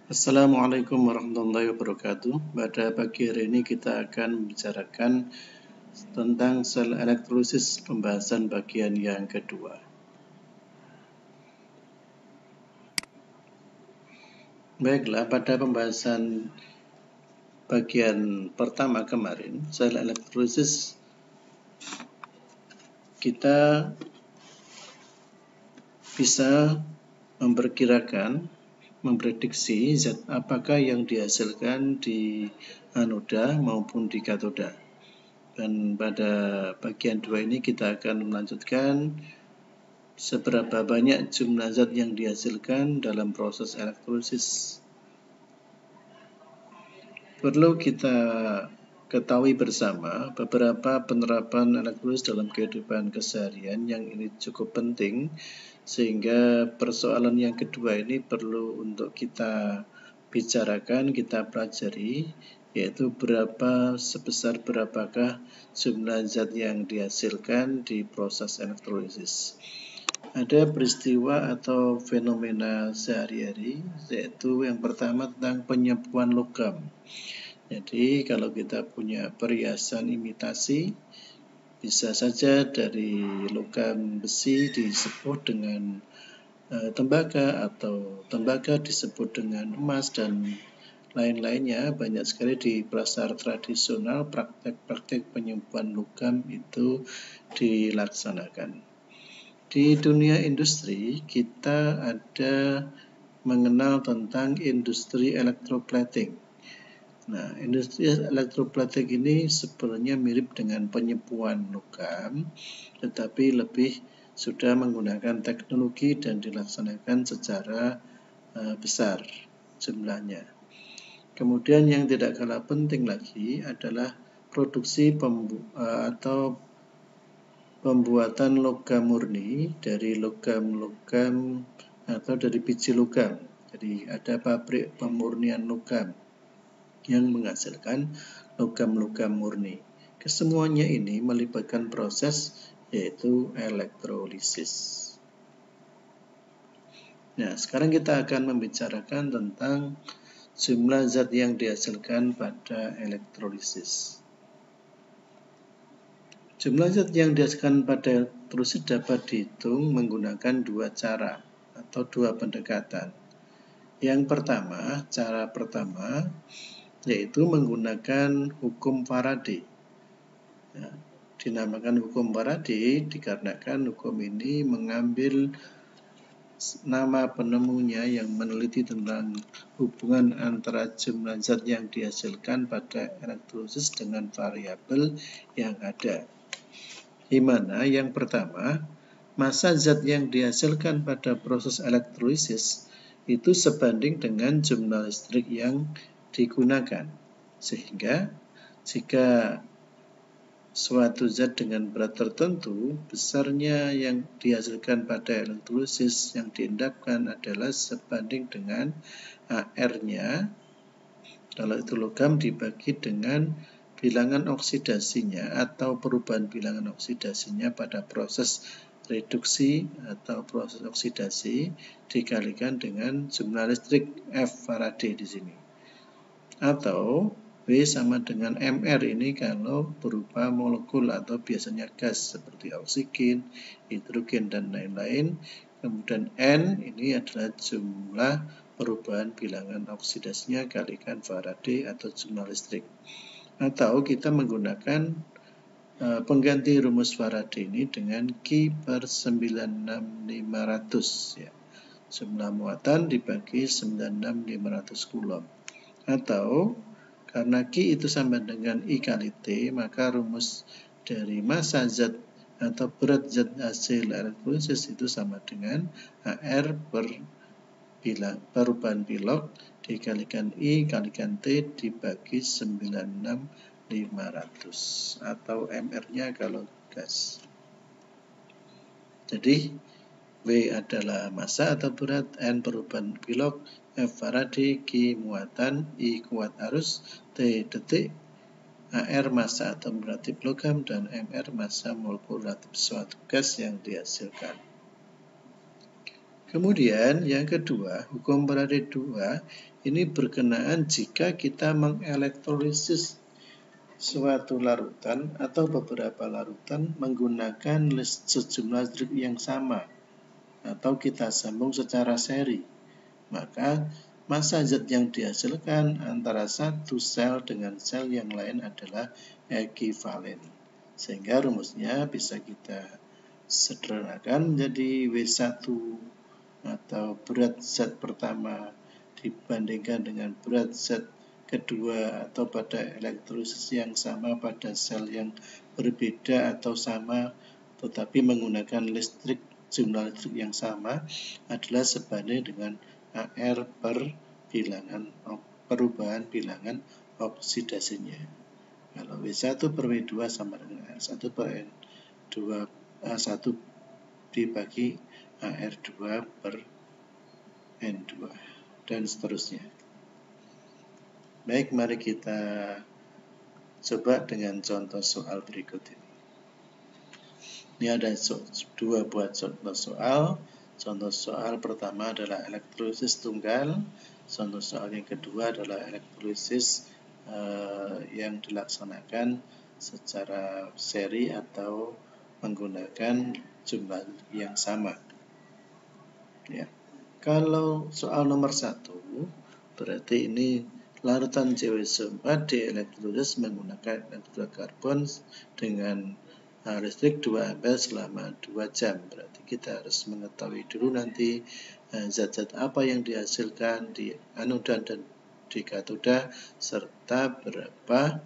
Assalamualaikum warahmatullahi wabarakatuh. Pada pagi hari ini kita akan membicarakan tentang sel elektrolisis, pembahasan bagian yang kedua. Baiklah, pada pembahasan bagian pertama kemarin, sel elektrolisis, kita bisa memprediksi zat apakah yang dihasilkan di anoda maupun di katoda. Dan pada bagian 2 ini kita akan melanjutkan seberapa banyak jumlah zat yang dihasilkan dalam proses elektrolisis. Perlu kita ketahui bersama beberapa penerapan elektrolisis dalam kehidupan keseharian yang ini cukup penting, sehingga persoalan yang kedua ini perlu untuk kita bicarakan, kita pelajari, yaitu sebesar berapakah jumlah zat yang dihasilkan di proses elektrolisis. Ada peristiwa atau fenomena sehari-hari, yaitu yang pertama tentang penyembuhan logam. Jadi kalau kita punya perhiasan imitasi, bisa saja dari logam besi disebut dengan tembaga, atau tembaga disebut dengan emas, dan lain-lainnya. Banyak sekali di pasar tradisional praktek-praktek penyembuhan logam itu dilaksanakan. Di dunia industri kita ada mengenal tentang industri electroplating. Nah, industri electroplating ini sebenarnya mirip dengan penyembuhan logam, tetapi lebih sudah menggunakan teknologi dan dilaksanakan secara besar jumlahnya. Kemudian yang tidak kalah penting lagi adalah produksi atau pembuatan logam murni dari logam-logam atau dari biji logam. Jadi ada pabrik pemurnian logam yang menghasilkan logam-logam murni. Kesemuanya ini melibatkan proses yaitu elektrolisis. Nah, sekarang kita akan membicarakan tentang jumlah zat yang dihasilkan pada elektrolisis. Jumlah zat yang dihasilkan pada elektrolisis dapat dihitung menggunakan dua cara atau dua pendekatan. Cara pertama yaitu menggunakan hukum Faraday. Ya, dinamakan hukum Faraday dikarenakan hukum ini mengambil nama penemunya yang meneliti tentang hubungan antara jumlah zat yang dihasilkan pada elektrolisis dengan variabel yang ada. Di mana yang pertama, massa zat yang dihasilkan pada proses elektrolisis itu sebanding dengan jumlah listrik yang digunakan. Sehingga jika suatu zat dengan berat tertentu, besarnya yang dihasilkan pada elektrolisis yang diendapkan adalah sebanding dengan AR-nya, kalau itu logam, dibagi dengan bilangan oksidasinya atau perubahan bilangan oksidasinya pada proses reduksi atau proses oksidasi dikalikan dengan jumlah listrik F Faraday di sini. Atau W sama dengan MR ini kalau berupa molekul atau biasanya gas seperti oksigen, hidrogen, dan lain-lain. Kemudian N ini adalah jumlah perubahan bilangan oksidasinya kalikan Faraday atau jumlah listrik. Atau kita menggunakan pengganti rumus Faraday ini dengan Q per 96500 ya. Jumlah muatan dibagi 96500 Coulomb. Atau karena Q itu sama dengan I kali T, maka rumus dari massa zat atau berat zat hasil elektrolisis itu sama dengan AR per perubahan pilok dikalikan I kalikan T dibagi 96500 atau MR-nya kalau gas. Jadi W adalah massa atau berat, N perubahan pilok, F Faraday, Q muatan, I kuat arus, T detik, AR massa atau relatif logam, dan MR massa molekul relatif suatu gas yang dihasilkan. Kemudian yang kedua, hukum Faraday 2 ini berkenaan jika kita mengelektrolisis suatu larutan atau beberapa larutan menggunakan sejumlah listrik yang sama atau kita sambung secara seri, maka massa Z yang dihasilkan antara satu sel dengan sel yang lain adalah ekivalen. Sehingga rumusnya bisa kita sederhanakan menjadi W1 atau berat zat pertama dibandingkan dengan berat zat kedua atau pada elektrolisis yang sama pada sel yang berbeda atau sama tetapi menggunakan jumlah listrik yang sama adalah sebanding dengan AR per perubahan bilangan oksidasinya. Kalau W1 per W2 sama dengan R1 per N2 A1 dibagi AR2 per N2 dan seterusnya. Baik, mari kita coba dengan contoh soal berikut ini. Ini ada dua buah contoh soal. Contoh soal pertama adalah elektrolisis tunggal. Contoh soal yang kedua adalah elektrolisis yang dilaksanakan secara seri atau menggunakan jumlah yang sama. Ya. Kalau soal nomor 1, berarti ini larutan CuSO4 dielektrolisis menggunakan elektroda karbon dengan listrik 2 ampere selama 2 jam. Berarti kita harus mengetahui dulu nanti zat-zat apa yang dihasilkan di anoda dan di katoda serta berapa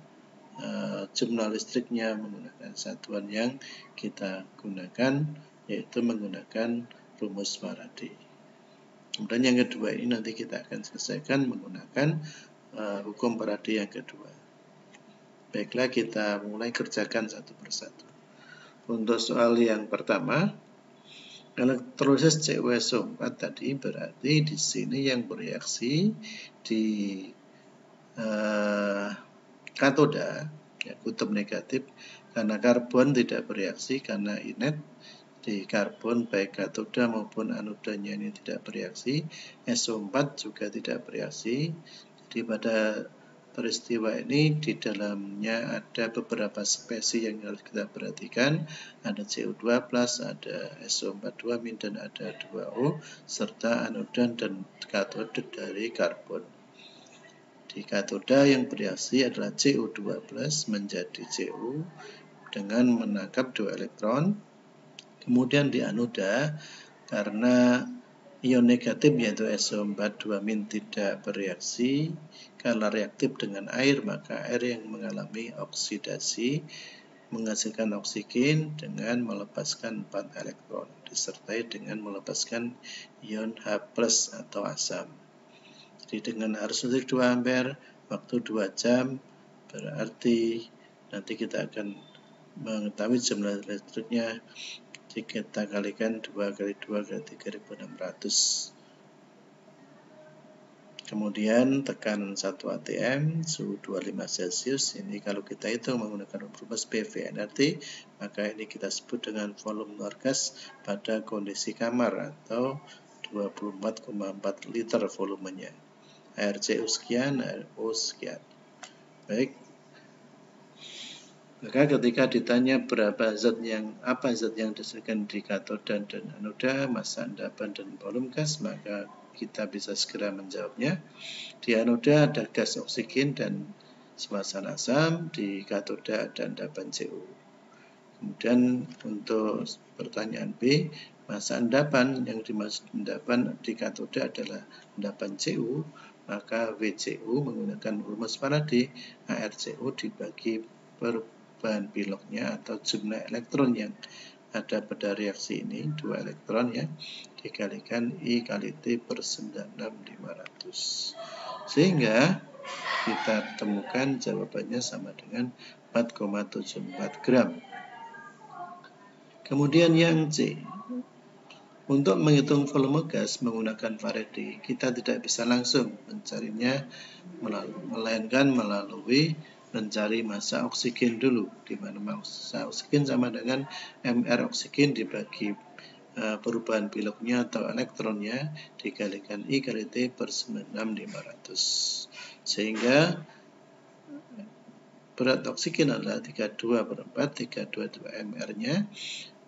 jumlah listriknya menggunakan satuan yang kita gunakan, yaitu menggunakan rumus Faraday. Kemudian yang kedua ini nanti kita akan selesaikan menggunakan hukum Faraday yang kedua. Baiklah, kita mulai kerjakan satu persatu. Untuk soal yang pertama, elektrolisis CuSO4 tadi berarti di sini yang bereaksi di katoda, ya, kutub negatif, karena karbon tidak bereaksi karena inet. Di karbon baik katoda maupun anodanya ini tidak bereaksi, SO4 juga tidak bereaksi. Jadi pada peristiwa ini di dalamnya ada beberapa spesies yang harus kita perhatikan. Ada CO2+, ada SO42- dan ada 2O, serta anoda dan katoda dari karbon. Di katoda yang bereaksi adalah CO2+ menjadi CO dengan menangkap 2 elektron. Kemudian di anoda, karena ion negatif yaitu SO42- tidak bereaksi, karena reaktif dengan air, maka air yang mengalami oksidasi menghasilkan oksigen dengan melepaskan 4 elektron, disertai dengan melepaskan ion H+ atau asam. Jadi dengan arus listrik 2 ampere, waktu 2 jam, berarti nanti kita akan mengetahui jumlah listriknya. Jika kita kalikan 2 kali 2 kali 3600. Kemudian tekanan 1 atm, suhu 25 Celcius. Ini kalau kita hitung menggunakan rumus PV energi, maka ini kita sebut dengan volume luar gas pada kondisi kamar atau 24,4 liter volumenya. Air CU sekian, air O sekian. Baik. Maka ketika ditanya apa zat yang dihasilkan di katoda dan anoda, massa endapan dan volume gas, maka kita bisa segera menjawabnya. Di anoda ada gas oksigen dan suasana asam, di katoda ada endapan CO. Kemudian untuk pertanyaan B, massa endapan yang dimaksud endapan di katoda adalah endapan CO, maka WCO menggunakan rumus Faraday, ArCO dibagi per bahan biloknya atau jumlah elektron yang ada pada reaksi ini, 2 elektron ya, dikalikan I kali T per 96500. Sehingga kita temukan jawabannya sama dengan 4,74 gram. Kemudian yang C, untuk menghitung volume gas menggunakan Faraday, kita tidak bisa langsung mencarinya, melainkan melalui mencari massa oksigen dulu, di mana massa oksigen sama dengan MR oksigen dibagi perubahan piloknya atau elektronnya dikalikan I kali T per 96.500. Sehingga berat oksigen adalah 32/4, 322 mR-nya.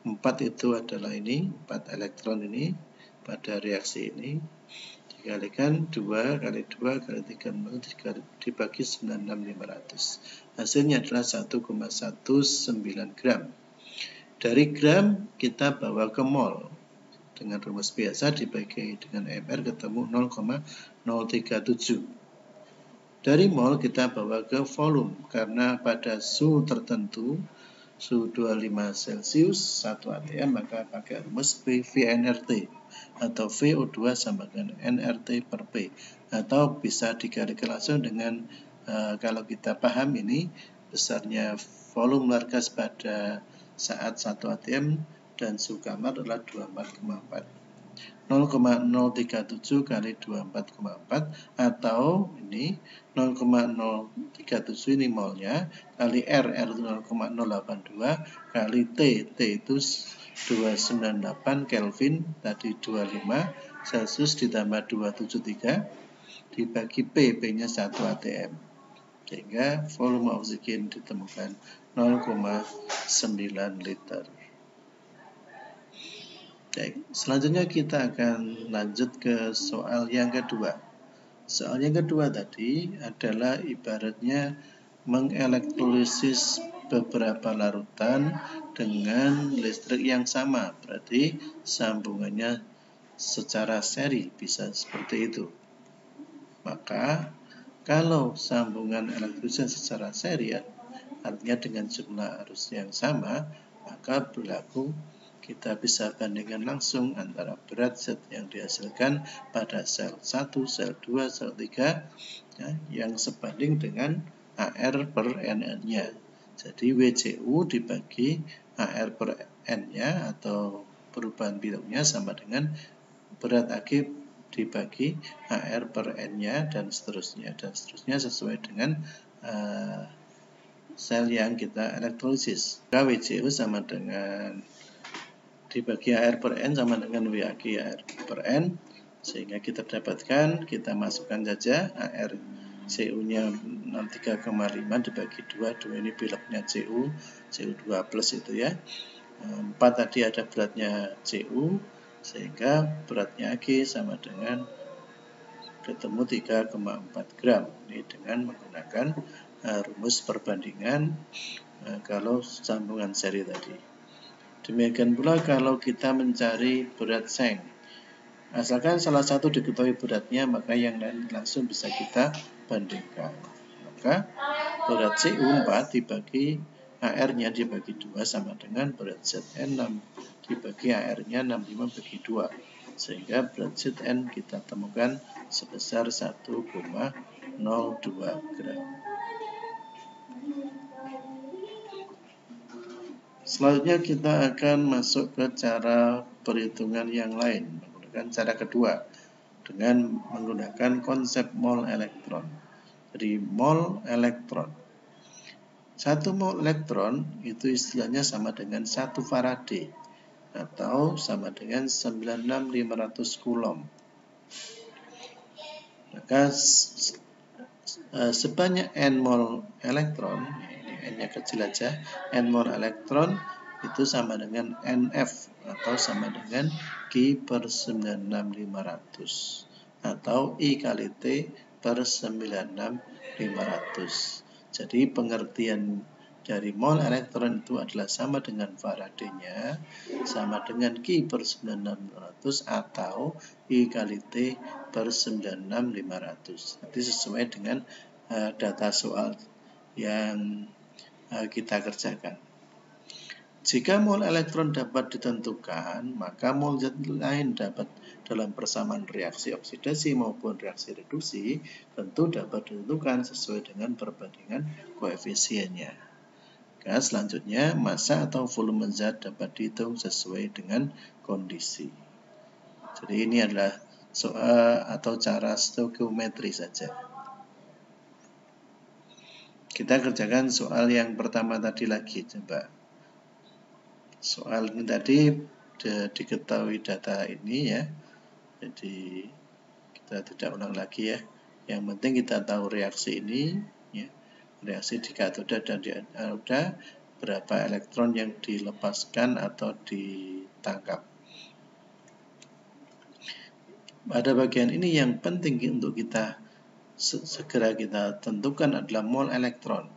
4 itu adalah ini, 4 elektron ini pada reaksi ini. Dikalikan 2 kali 2 kali 3 dibagi 96.500. Hasilnya adalah 1,19 gram. Dari gram kita bawa ke mol. Dengan rumus biasa dibagi dengan mR ketemu 0,037. Dari mol kita bawa ke volume karena pada suhu tertentu, suhu 25 Celcius 1 atm, maka pakai rumus VNRT atau VO2 sama dengan nRT per P, atau bisa dikalikan langsung dengan kalau kita paham ini besarnya volume largas pada saat 1 atm dan suhu kamar adalah 24,4. 0,037 kali 24,4 atau ini 0,037 ini molnya kali R itu 0,082 kali T itu 298 Kelvin tadi 25 Celcius ditambah 273 dibagi P-nya 1 atm, sehingga volume oksigen ditemukan 0,9 liter. Baik, selanjutnya kita akan lanjut ke soal yang kedua. Soal yang kedua tadi adalah ibaratnya mengelektrolisis beberapa larutan dengan listrik yang sama. Berarti sambungannya secara seri, bisa seperti itu. Maka kalau sambungan elektrolisis secara seri artinya dengan jumlah arus yang sama, maka berlaku kita bisa bandingkan langsung antara berat zat yang dihasilkan pada sel 1, sel 2, sel 3 ya, yang sebanding dengan AR per NN-nya. Jadi WCU dibagi AR per N-nya atau perubahan piloknya sama dengan berat AG dibagi AR per N-nya dan seterusnya sesuai dengan sel yang kita elektrolisis. WCU sama dengan dibagi AR per N sama dengan WAG AR per N, sehingga kita dapatkan, kita masukkan saja AR CU-nya 63,5 dibagi 2 ini piloknya CU2 plus itu ya. 4 tadi ada beratnya CU, sehingga beratnya AG sama dengan ketemu 3,4 gram. Ini dengan menggunakan rumus perbandingan kalau sambungan seri tadi. Demikian pula kalau kita mencari berat seng. Asalkan salah satu diketahui beratnya, maka yang lain langsung bisa kita bandingkan. Maka berat CU 4 dibagi AR-nya dibagi 2 sama dengan berat ZN 6 dibagi AR-nya 65 bagi 2. Sehingga berat ZN kita temukan sebesar 1,02 gram. Selanjutnya kita akan masuk ke cara perhitungan yang lain menggunakan cara kedua dengan menggunakan konsep mol elektron. Jadi mol elektron. 1 mol elektron itu istilahnya sama dengan 1 Faraday atau sama dengan 96.500 Coulomb. Maka sebanyak N mol elektron, N-nya kecil aja, N mol elektron itu sama dengan NF atau sama dengan Q per 96.500 atau I kali T per 96.500. Jadi pengertian dari mol elektron itu adalah sama dengan Faraday-nya, sama dengan Q per 96.500 atau I kali T per 96.500. Nanti sesuai dengan data soal yang kita kerjakan. Jika mol elektron dapat ditentukan, maka mol zat lain dapat dalam persamaan reaksi oksidasi maupun reaksi reduksi tentu dapat ditentukan sesuai dengan perbandingan koefisiennya. Selanjutnya, massa atau volume zat dapat dihitung sesuai dengan kondisi. Jadi ini adalah soal atau cara stoikiometri saja. Kita kerjakan soal yang pertama tadi lagi, coba. Soal ini tadi diketahui data ini ya. Jadi kita tidak ulang lagi ya. Yang penting kita tahu reaksi ini ya. Reaksi di katoda dan di anoda, berapa elektron yang dilepaskan atau ditangkap. Pada bagian ini yang penting untuk kita segera kita tentukan adalah mol elektron.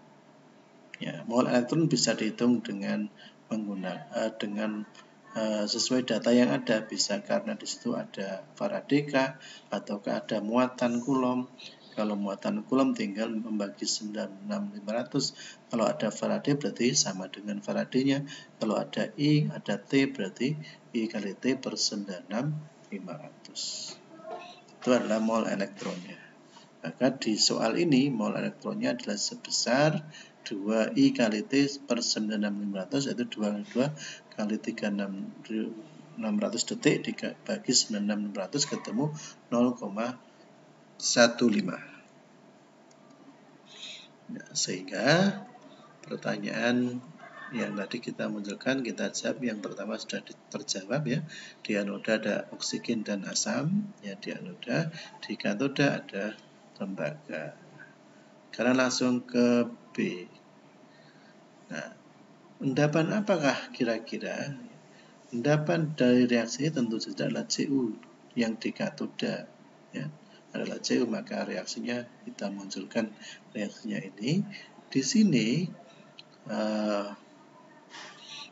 Ya, mol elektron bisa dihitung dengan menggunakan sesuai data yang ada, bisa karena di situ ada Faraday kah, ataukah ada muatan Coulomb. Kalau muatan Coulomb tinggal membagi 96.500. Kalau ada Faraday berarti sama dengan Faraday-nya. Kalau ada I, ada T berarti I kali T per 96.500. Itu adalah mol elektronnya. Maka di soal ini mol elektronnya adalah sebesar 2I kali T per 96.500, yaitu 2 kali 3600 detik dibagi 96.500 ketemu 0,15. Ya, sehingga pertanyaan yang tadi kita munculkan, kita jawab. Yang pertama sudah terjawab ya. Di anoda ada oksigen dan asam, ya di anoda. Di katoda ada tembaga. Sekarang langsung ke B. Nah, endapan apakah kira-kira? Endapan dari reaksi ini tentu saja adalah Cu yang di katoda ya, adalah Cu, maka reaksinya kita munculkan reaksinya ini. Di sini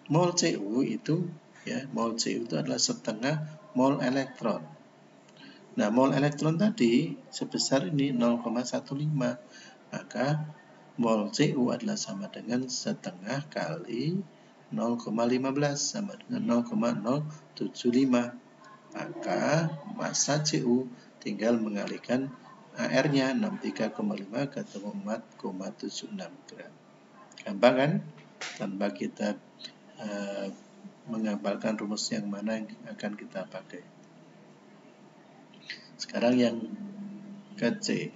mol Cu itu ya, mol Cu itu adalah setengah mol elektron. Nah, mol elektron tadi sebesar ini 0,15. Maka mol Cu adalah sama dengan setengah kali 0,15 sama dengan 0,075. Maka massa Cu tinggal mengalihkan AR-nya 63,5 ketemu 4,76 gram. Gampang kan? Tanpa kita menghafalkan rumus yang mana yang akan kita pakai. Sekarang yang ke C.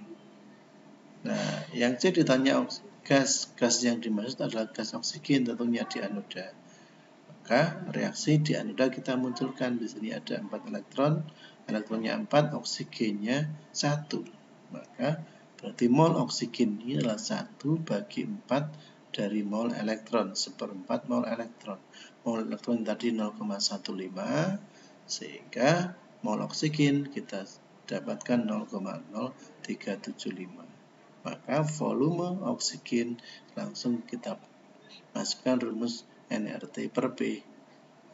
Nah, yang C ditanya gas yang dimaksud adalah gas oksigen, tentunya di anoda. Maka reaksi di anoda kita munculkan. Di sini ada 4 elektron, elektronnya 4, oksigennya 1. Maka berarti mol oksigen ini adalah 1 bagi 4 dari mol elektron, 1/4 mol elektron. Mol elektron tadi 0,15, sehingga mol oksigen kita dapatkan 0,0375. Maka volume oksigen langsung kita masukkan rumus nRT per P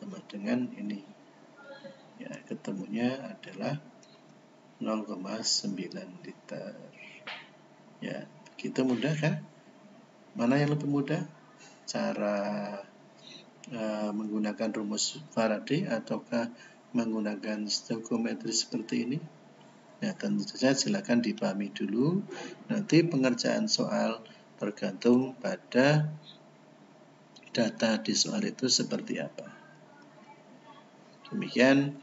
sama dengan ini. Ya, ketemunya adalah 0,9 liter. Ya, begitu mudah kan? Mana yang lebih mudah? Cara menggunakan rumus Faraday ataukah menggunakan stoichiometri seperti ini? Nah, tentu saja silakan dipahami dulu. Nanti pengerjaan soal tergantung pada data di soal itu seperti apa. Demikian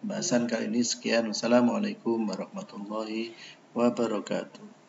pembahasan kali ini. Sekian. Wassalamualaikum warahmatullahi wabarakatuh.